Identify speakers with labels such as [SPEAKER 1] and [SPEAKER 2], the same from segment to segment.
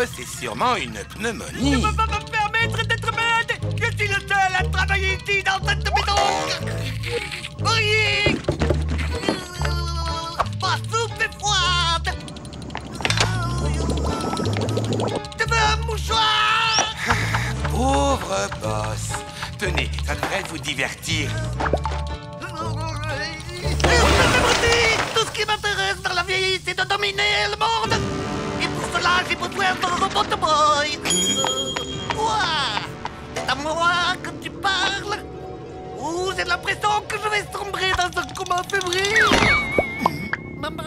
[SPEAKER 1] c'est sûrement une pneumonie.
[SPEAKER 2] Je ne peux pas me permettre d'être malade. Je suis le seul à travailler ici dans cette maison. Oui. Ma soupe est froide. Je veux un mouchoir.
[SPEAKER 1] Pauvre boss. Tenez, ça devrait vous divertir.
[SPEAKER 2] Tout ce qui m'intéresse dans la vie, c'est de dominer le monde. Et pour cela, j'ai besoin d'un robot boy. Quoi? C'est à moi que tu parles? Ou j'ai l'impression que je vais sombrer dans un coma fébrile? Maman.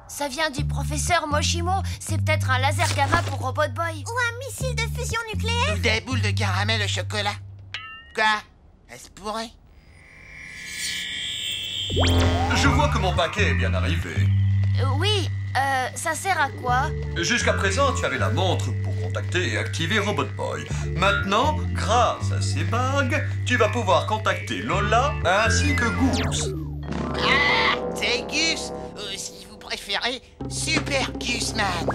[SPEAKER 3] Ça vient du professeur Moshimo. C'est peut-être un laser gamma pour Robot Boy.
[SPEAKER 4] Ou un missile de fusion nucléaire.
[SPEAKER 5] Ou des boules de caramel au chocolat. Quoi? Est-ce pourrait?
[SPEAKER 6] Je vois que mon paquet est bien arrivé.
[SPEAKER 3] Oui, ça sert à quoi?
[SPEAKER 6] Jusqu'à présent, tu avais la montre pour contacter et activer Robot Boy. Maintenant, grâce à ces bagues, tu vas pouvoir contacter Lola ainsi que Goose.
[SPEAKER 5] Ah, c'est Gus. Si vous préférez, Super Gusman.
[SPEAKER 4] Oh,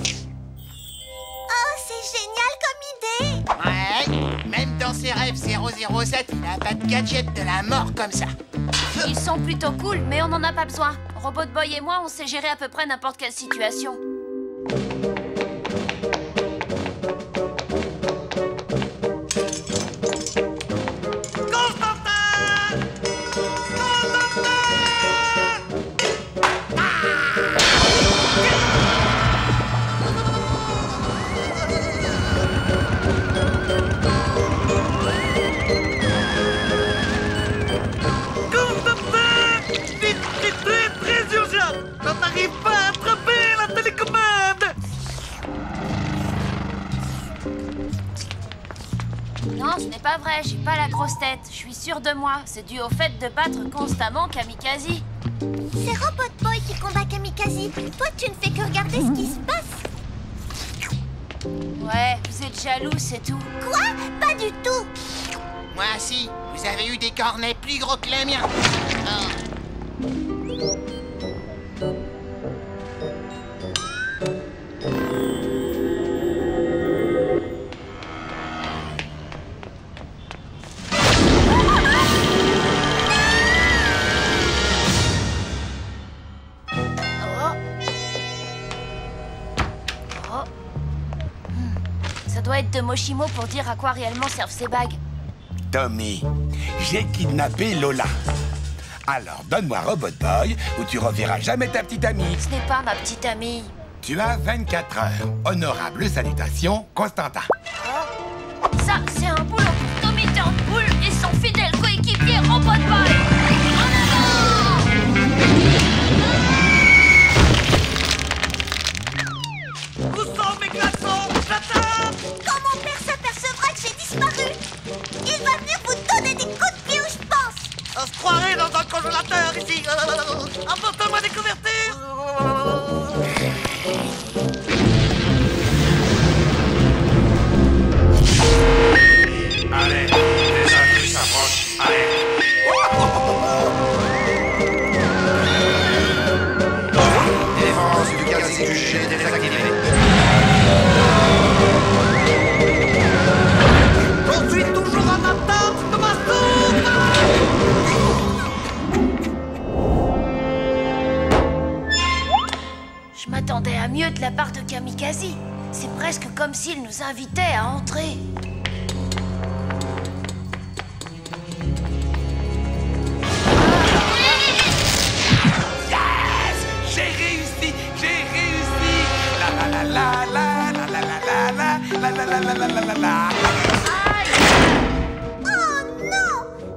[SPEAKER 4] c'est génial comme idée.
[SPEAKER 5] Ouais, même dans ses rêves 007, il n'a pas de gadget de la mort comme ça.
[SPEAKER 3] Ils sont plutôt cool, mais on n'en a pas besoin. Robot Boy et moi, on sait gérer à peu près n'importe quelle situation. Non, ce n'est pas vrai, j'ai pas la grosse tête. Je suis sûre de moi. C'est dû au fait de battre constamment Kamikaze.
[SPEAKER 4] C'est Robot Boy qui combat Kamikaze. Toi, tu ne fais que regarder ce qui se passe.
[SPEAKER 3] Ouais, vous êtes jaloux, c'est tout.
[SPEAKER 4] Quoi? Pas du tout.
[SPEAKER 5] Moi aussi, vous avez eu des cornets plus gros que les miens. Oh.
[SPEAKER 3] Ça doit être de Moshimo pour dire à quoi réellement servent ces bagues.
[SPEAKER 1] Tommy, j'ai kidnappé Lola. Alors, donne-moi Robot Boy ou tu reverras jamais ta petite amie.
[SPEAKER 3] Ce n'est pas ma petite amie.
[SPEAKER 1] Tu as 24 heures. Honorable salutation, Constantin.
[SPEAKER 3] Ça, c'est un boulot pour Tommy Turnbull et son fidèle coéquipier Robot Boy. En avant!
[SPEAKER 2] Où sont mes glaçons? J'attends!
[SPEAKER 4] Quand mon père s'apercevra que j'ai disparu, il va venir vous donner des coups de pied où je pense.
[SPEAKER 2] On se croirait dans un congélateur ici. Apporte-moi des couvertures.
[SPEAKER 7] Allez, les intrus s'approchent. Allez. Défense du casier du G désactivée.
[SPEAKER 2] Je suis toujours en attente de ma soupe.
[SPEAKER 3] Je m'attendais à mieux de la part de Kamikaze. C'est presque comme s'il nous invitait à entrer.
[SPEAKER 1] J'ai réussi! J'ai réussi! La la la la la la la la la la la la la la la la.
[SPEAKER 4] Oh non!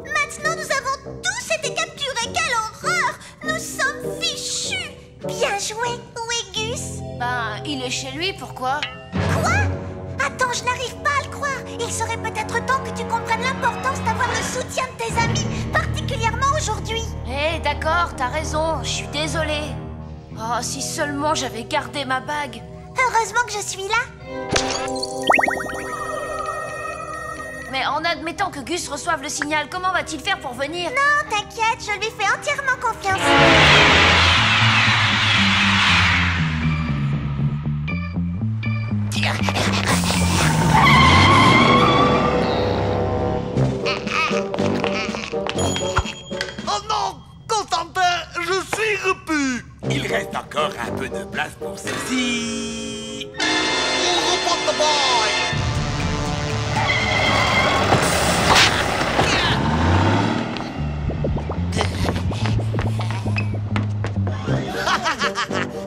[SPEAKER 4] Maintenant, nous avons tous été capturés. Quelle horreur! Nous sommes fichus. Bien joué. Où est Gus?
[SPEAKER 3] Ben, il est chez lui, pourquoi?
[SPEAKER 4] Quoi? Attends, je n'arrive pas à le croire. Il serait peut-être temps que tu comprennes l'importance d'avoir le soutien de tes amis, particulièrement aujourd'hui.
[SPEAKER 3] Eh, d'accord, t'as raison, je suis désolée. Oh, si seulement j'avais gardé ma bague.
[SPEAKER 4] Heureusement que je suis là.
[SPEAKER 3] Mais en admettant que Gus reçoive le signal, comment va-t-il faire pour venir?
[SPEAKER 4] Non, t'inquiète, je lui fais entièrement confiance.
[SPEAKER 2] Oh non, Constantin, je suis repu.
[SPEAKER 1] Il reste encore un peu de place pour ceci.
[SPEAKER 2] Robot Boy.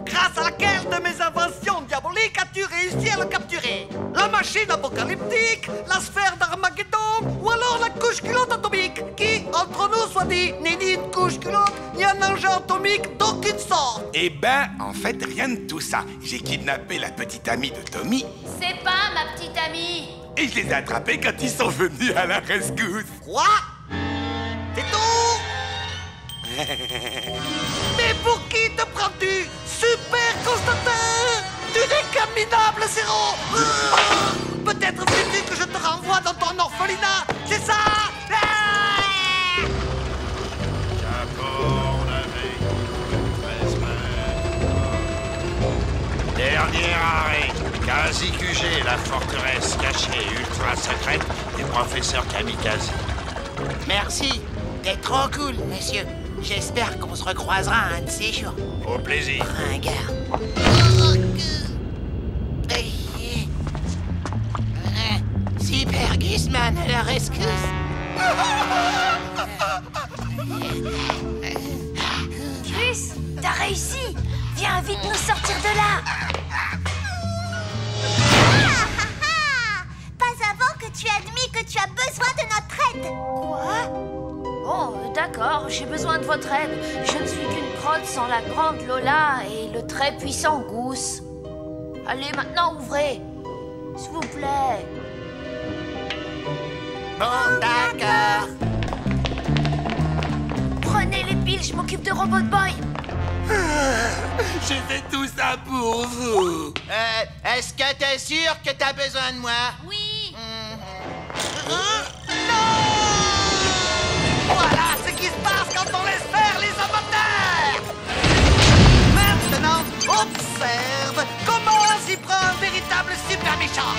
[SPEAKER 2] Grâce à laquelle de mes inventions diaboliques as-tu réussi à le capturer? La machine apocalyptique, la sphère d'Armageddon ou alors la couche culotte atomique qui, entre nous soit dit, n'est ni une couche culotte ni un engin atomique d'aucune sorte.
[SPEAKER 1] Eh ben, en fait, rien de tout ça. J'ai kidnappé la petite amie de Tommy
[SPEAKER 3] C'est pas ma petite amie.
[SPEAKER 1] et je les ai attrapés quand ils sont venus à la rescousse.
[SPEAKER 2] Quoi? C'est tout? Mais pour qui te prends-tu? Super Constantin! Tu n'es qu'un minable zéro! Peut-être veux-tu que je te renvoie dans ton orphelinat? C'est ça?
[SPEAKER 7] Dernier arrêt. Quasi QG, la forteresse cachée ultra secrète des professeurs Kamikaze.
[SPEAKER 5] Merci. T'es trop cool, monsieur. J'espère qu'on se recroisera un de ces jours.
[SPEAKER 7] Au plaisir.
[SPEAKER 5] Ringard. Super Gusman à la rescousse.
[SPEAKER 3] Gus, t'as réussi. Viens vite nous sortir de là.
[SPEAKER 4] Pas avant que tu admis que tu as besoin de notre aide.
[SPEAKER 3] Quoi? Bon, d'accord, j'ai besoin de votre aide. Je ne suis qu'une crotte sans la grande Lola et le très puissant Gus. Allez, maintenant, ouvrez. S'il vous plaît.
[SPEAKER 5] Bon, d'accord.
[SPEAKER 3] Prenez les piles, je m'occupe de Robot Boy.
[SPEAKER 1] J'ai fait tout ça pour vous.
[SPEAKER 5] Est-ce que t'es sûr que t'as besoin de moi?
[SPEAKER 3] Oui.
[SPEAKER 2] Voilà ce qui se passe quand on laisse faire les amateurs! Maintenant, observe comment s'y prend un véritable super méchant!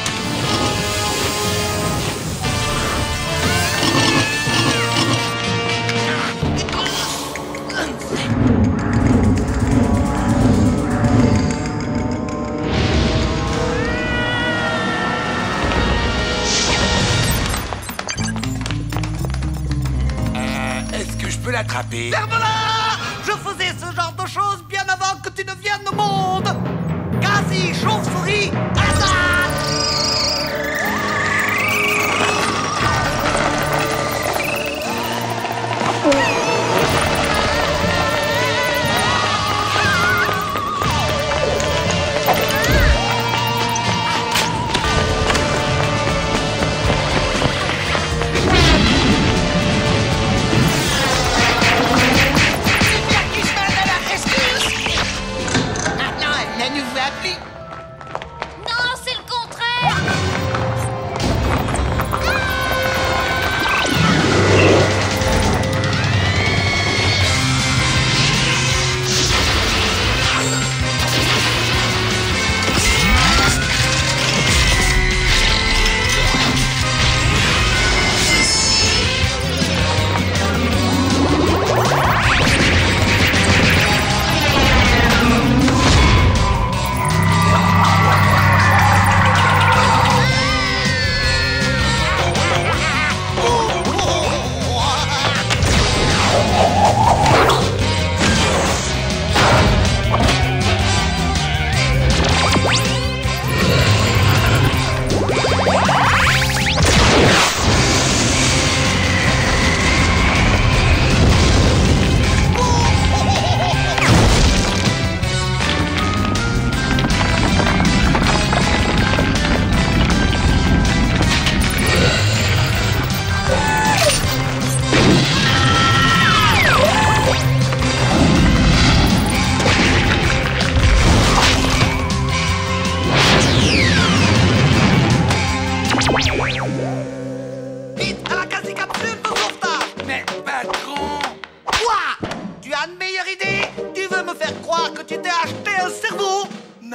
[SPEAKER 1] Est-ce que je peux l'attraper?
[SPEAKER 2] Ferme-la! Je faisais ce genre de choses bien avant que tu ne viennes au monde! Quasi chauve-souris, hasard!
[SPEAKER 5] Maintenant, elle ne nous voit plus.
[SPEAKER 3] Non, c'est le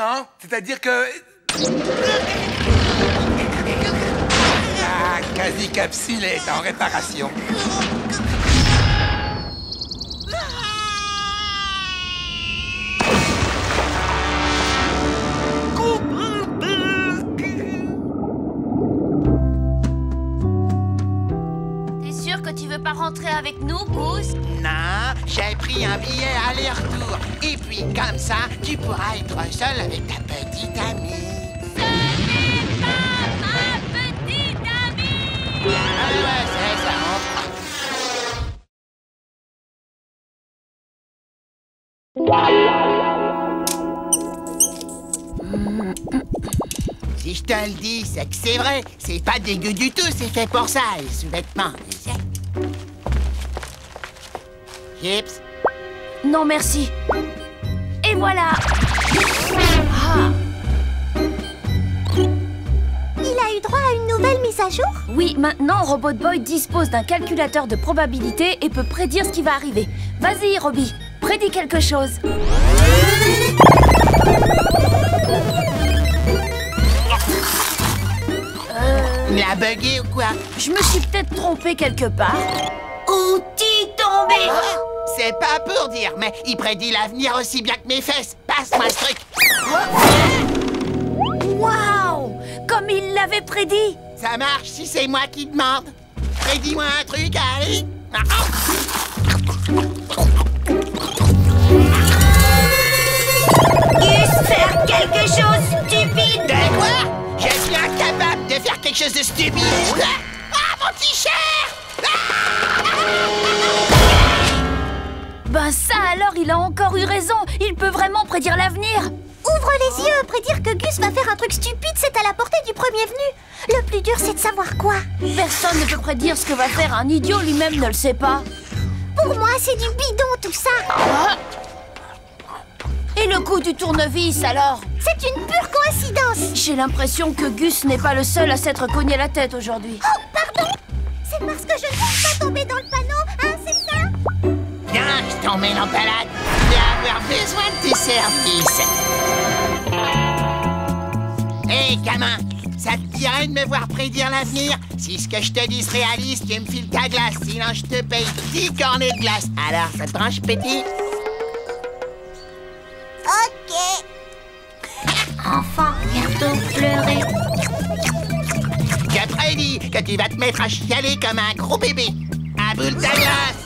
[SPEAKER 1] non? C'est-à-dire que... Ah, quasi-capsule est en réparation.
[SPEAKER 3] T'es sûr que tu veux pas rentrer avec nous, Goose?
[SPEAKER 5] Non, j'ai pris un billet aller-retour. Et puis, comme ça, tu pourras être seul avec ta petite amie.
[SPEAKER 3] Ce n'est pas ma petite amie!
[SPEAKER 5] Ouais, c'est ça. Si je te le dis, c'est que c'est vrai. C'est pas dégueu du tout, c'est fait pour ça, les sous-vêtements. Chips.
[SPEAKER 3] Non, merci. Et voilà. Ah.
[SPEAKER 4] Il a eu droit à une nouvelle mise à jour?
[SPEAKER 3] Oui, maintenant, Robot Boy dispose d'un calculateur de probabilité et peut prédire ce qui va arriver. Vas-y, Robbie, prédis quelque chose.
[SPEAKER 5] Il a bugué ou quoi?
[SPEAKER 3] Je me suis peut-être trompée quelque part. Outil tombé!
[SPEAKER 5] C'est pas pour dire, mais il prédit l'avenir aussi bien que mes fesses. Passe-moi ce truc.
[SPEAKER 3] Waouh! Comme il l'avait prédit!
[SPEAKER 5] Ça marche si c'est moi qui demande. Prédis-moi un truc, allez.
[SPEAKER 4] Gus, faire quelque chose stupide!
[SPEAKER 5] De quoi? Je suis incapable de faire quelque chose de stupide. Ah, mon t-shirt!
[SPEAKER 3] Ben ça alors, il a encore eu raison. Il peut vraiment prédire l'avenir.
[SPEAKER 4] Ouvre les yeux, prédire que Gus va faire un truc stupide, c'est à la portée du premier venu. Le plus dur, c'est de savoir quoi.
[SPEAKER 3] Personne ne peut prédire ce que va faire un idiot, lui-même ne le sait pas.
[SPEAKER 4] Pour moi, c'est du bidon tout ça.
[SPEAKER 3] Ah. Et le coup du tournevis alors?
[SPEAKER 4] C'est une pure coïncidence.
[SPEAKER 3] J'ai l'impression que Gus n'est pas le seul à s'être cogné la tête aujourd'hui.
[SPEAKER 4] Oh, pardon. C'est parce que je ne suis pas tombée dans le panneau, hein, c'est ça?
[SPEAKER 5] Viens, je t'emmène en balade. Je vais avoir besoin de tes services. Hé, gamin, ça te dirait de me voir prédire l'avenir? Si ce que je te dis se réalise, tu me files ta glace. Sinon, je te paye 10 cornets de glace. Alors, ça te branche, petit?
[SPEAKER 4] Ok.
[SPEAKER 3] Enfant, bientôt pleurer.
[SPEAKER 5] Je prédis que tu vas te mettre à chialer comme un gros bébé. À boule ta glace.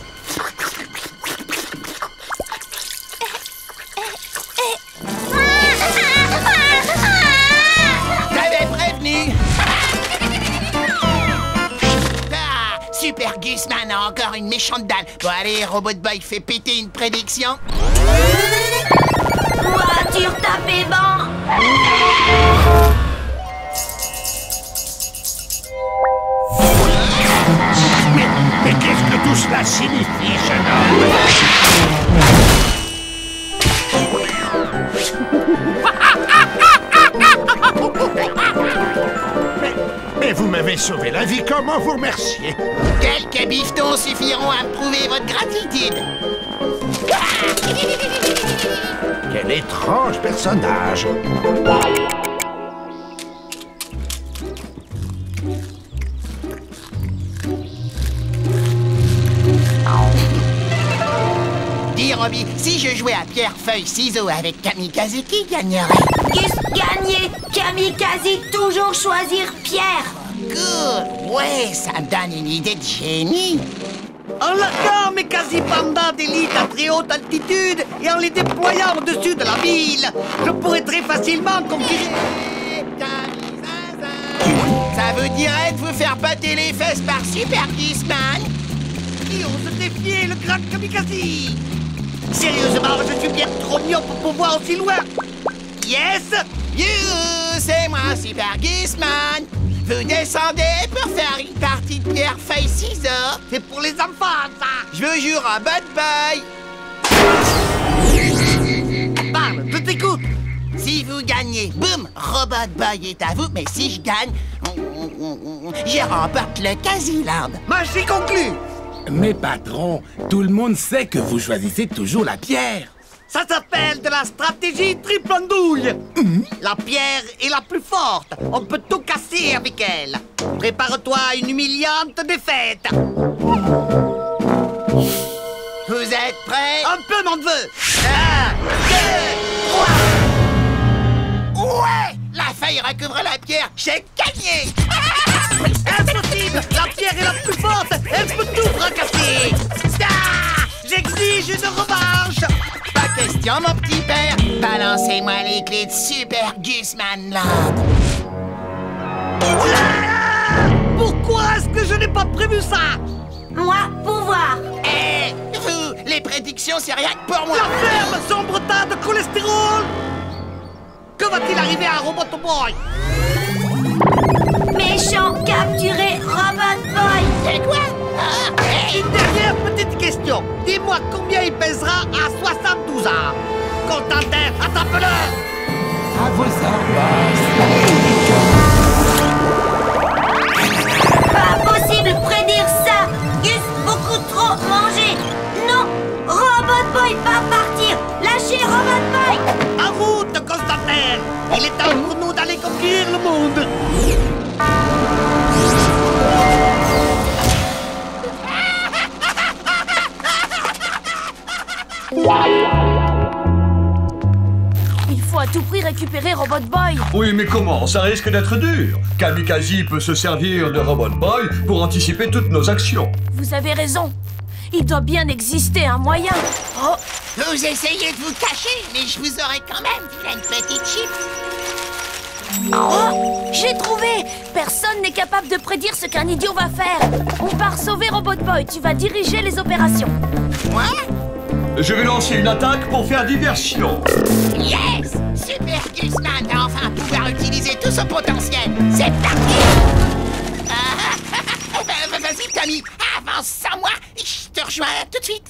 [SPEAKER 5] T'avais prévenu. Ah, Super Gusman a encore une méchante dalle. Bon, allez, Robot Boy, fais péter une prédiction.
[SPEAKER 3] Voiture tapée banc.
[SPEAKER 7] Mais qu'est-ce que tout cela signifie, jeune homme? Mais vous m'avez sauvé la vie, comment vous remercier?
[SPEAKER 5] Quelques bifetons suffiront à prouver votre gratitude.
[SPEAKER 7] Quel étrange personnage!
[SPEAKER 5] Dis, Robbie, si je jouais à pierre, feuille, ciseaux avec Kamikaze, qui gagnerait?
[SPEAKER 3] Gus gagné. Kamikaze, toujours choisir Pierre.
[SPEAKER 5] Good! Ouais, ça me donne une idée de génie.
[SPEAKER 2] En larguant mes quasi-pandas d'élite à très haute altitude et en les déployant au-dessus de la ville, je pourrais très facilement conquérir...
[SPEAKER 5] Ça vous dirait de vous faire pâter les fesses par Super Gusman?
[SPEAKER 2] Qui ose défier le grand Kamikaze? Sérieusement, je suis bien trop mignon pour pouvoir aussi loin. Yes!
[SPEAKER 5] You, c'est moi, Super Gusman. Vous descendez pour faire une partie de pierre, feuille, ciseaux.
[SPEAKER 2] C'est pour les enfants, ça!
[SPEAKER 5] Je veux jouer à Robot Boy.
[SPEAKER 2] Parle, je t'écoute!
[SPEAKER 5] Si vous gagnez, boum, Robot Boy est à vous. Mais si je gagne, je remporte le Quasiland.
[SPEAKER 2] Match est conclu!
[SPEAKER 1] Mais patron, tout le monde sait que vous choisissez toujours la pierre.
[SPEAKER 2] Ça s'appelle de la stratégie triple andouille. La pierre est la plus forte. On peut tout casser avec elle. Prépare-toi à une humiliante défaite.
[SPEAKER 5] Vous êtes prêts?
[SPEAKER 2] Un peu, mon neveu.
[SPEAKER 5] 1, 2, 3. Ouais! La feuille recouvre la pierre. J'ai gagné!
[SPEAKER 2] Impossible. La pierre est la plus forte. Elle peut tout fracasser. Ah! J'exige une revanche.
[SPEAKER 5] Pas question, mon petit père. Balancez-moi les clés de Super Gusman Land.
[SPEAKER 2] Pourquoi est-ce que je n'ai pas prévu ça?
[SPEAKER 4] Moi, pouvoir.
[SPEAKER 5] Eh, vous, les prédictions, c'est rien que pour moi.
[SPEAKER 2] La ferme, sombre tas de cholestérol. Que va-t-il arriver à Robot Boy?
[SPEAKER 4] Méchant, capturé, Robot Boy.
[SPEAKER 5] C'est quoi? Ah, hey.
[SPEAKER 2] Une dernière petite question. Dis-moi combien il pèsera à 72 ans. Constantin, attrape-le.
[SPEAKER 1] À vos ordres.
[SPEAKER 4] Pas possible prédire ça. Gus, beaucoup trop mangé. Non, Robot Boy va partir. Lâchez Robot Boy.
[SPEAKER 2] En route, Constantin. Il est temps pour nous d'aller conquérir le monde.
[SPEAKER 3] Il faut à tout prix récupérer Robot Boy.
[SPEAKER 6] Oui, mais comment? Ça risque d'être dur. Kamikaze peut se servir de Robot Boy pour anticiper toutes nos actions.
[SPEAKER 3] Vous avez raison. Il doit bien exister un moyen. Oh,
[SPEAKER 5] Vous essayez de vous cacher, mais je vous aurai quand même plein de petites chips.
[SPEAKER 3] oh, j'ai trouvé. Personne n'est capable de prédire ce qu'un idiot va faire. On part sauver Robot Boy. Tu vas diriger les opérations.
[SPEAKER 5] Moi?
[SPEAKER 6] Je vais lancer une attaque pour faire diversion.
[SPEAKER 5] Yes! Super Gusman va enfin pouvoir utiliser tout son potentiel. C'est parti! Vas-y, Tommy, avance sans moi. Je te rejoins tout de suite.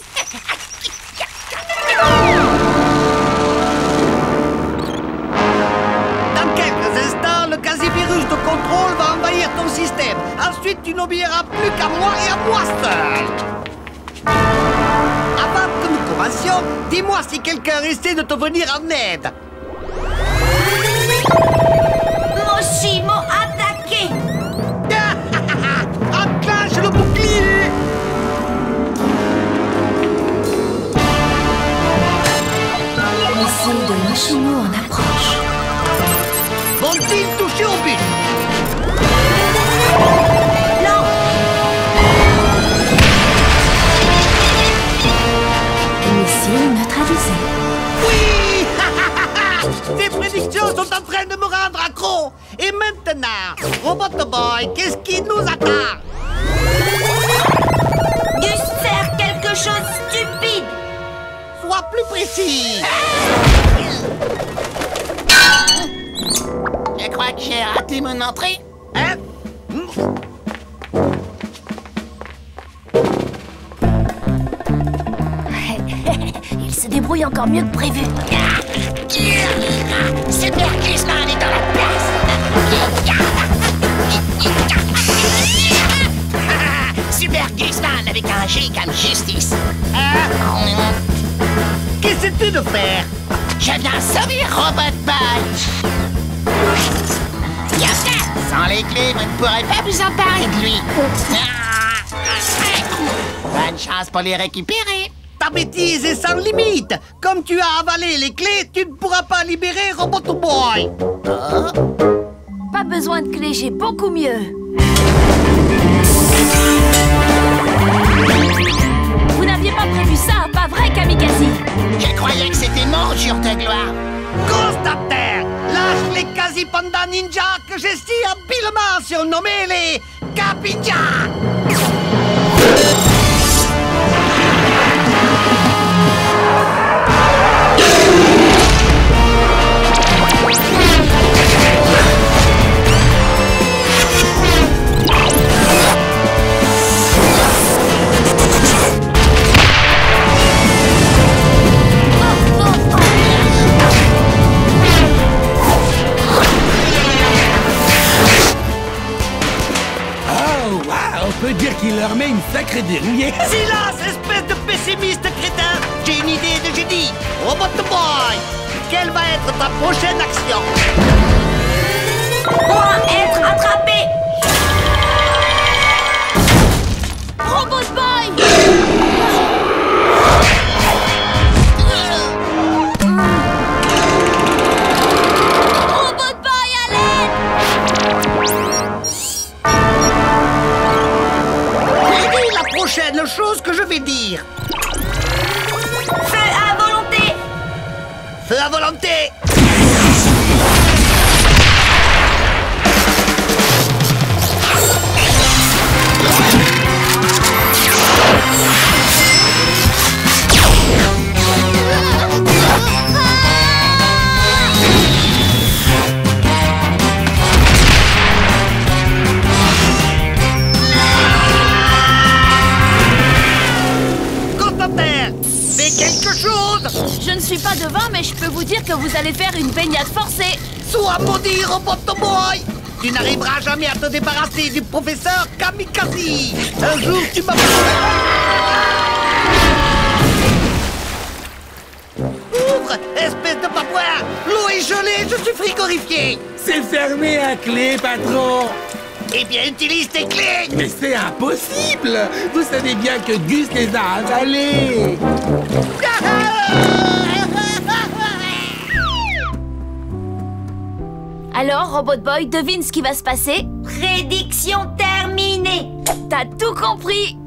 [SPEAKER 2] Dans quelques instants, le quasi-virus de contrôle va envahir ton système. Ensuite, tu n'obéiras plus qu'à moi et à moi seul. Avant que nous commencions, dis-moi si quelqu'un essaie de te venir en aide.
[SPEAKER 4] Moshimo attaqué.
[SPEAKER 2] Enclenche le bouclier.
[SPEAKER 3] Missile de Moshimo en approche.
[SPEAKER 2] Vont-ils toucher au but?
[SPEAKER 4] Non.
[SPEAKER 3] Missile neutralisé.
[SPEAKER 2] Oui. Tes prédictions sont en train de me rendre accro. Et maintenant, Robot Boy, qu'est-ce qui nous attend?
[SPEAKER 4] Gus, faire quelque chose de stupide.
[SPEAKER 2] Sois plus précis.
[SPEAKER 5] Je crois que j'ai raté mon entrée.
[SPEAKER 2] Hein?
[SPEAKER 3] Il se débrouille encore mieux que prévu.
[SPEAKER 5] Super Gusman est dans la place. Super Gusman avec un G comme justice.
[SPEAKER 2] Qu'essaies-tu de faire?
[SPEAKER 5] Je viens sauver Robot Boy. Sans les clés, vous ne pourrez pas vous emparer de lui. Bonne chance pour les récupérer.
[SPEAKER 2] Ta bêtise est sans limite. Comme tu as avalé les clés, tu ne pourras pas libérer Robot Boy.
[SPEAKER 3] Pas besoin de clé, j'ai beaucoup mieux. Vous n'aviez pas prévu ça, pas vrai, Kamikaze?
[SPEAKER 5] Je croyais que c'était mon jour de gloire.
[SPEAKER 2] Constantin, lâche les quasi-pandas ninja que j'ai si habilement surnommés les Capinja.
[SPEAKER 1] qui leur met une sacrée dérouillée.
[SPEAKER 2] Silence, espèce de pessimiste crétin! J'ai une idée de génie! Robot Boy! Quelle va être ta prochaine action?
[SPEAKER 3] Moi, être attrapé! Robot Boy! Robot Boy, à l'aide!
[SPEAKER 2] Quelle est la prochaine chose que je vais dire?
[SPEAKER 3] Feu à volonté!
[SPEAKER 2] Feu à volonté! Constantin, fais quelque chose!
[SPEAKER 3] Je ne suis pas devin, mais je peux vous dire que vous allez faire une baignade forcée.
[SPEAKER 2] Sois maudit, Robot Boy! Tu n'arriveras jamais à te débarrasser du professeur Kamikaze! Un jour, tu m'as... Ouvre, espèce de papouin! L'eau est gelée, je suis frigorifié!
[SPEAKER 1] C'est fermé à clé, patron.
[SPEAKER 2] Eh bien, utilise tes clés!
[SPEAKER 1] Mais c'est impossible. Vous savez bien que Gus les a avalés.
[SPEAKER 3] Alors, Robot Boy, devine ce qui va se passer? Prédiction terminée! T'as tout compris!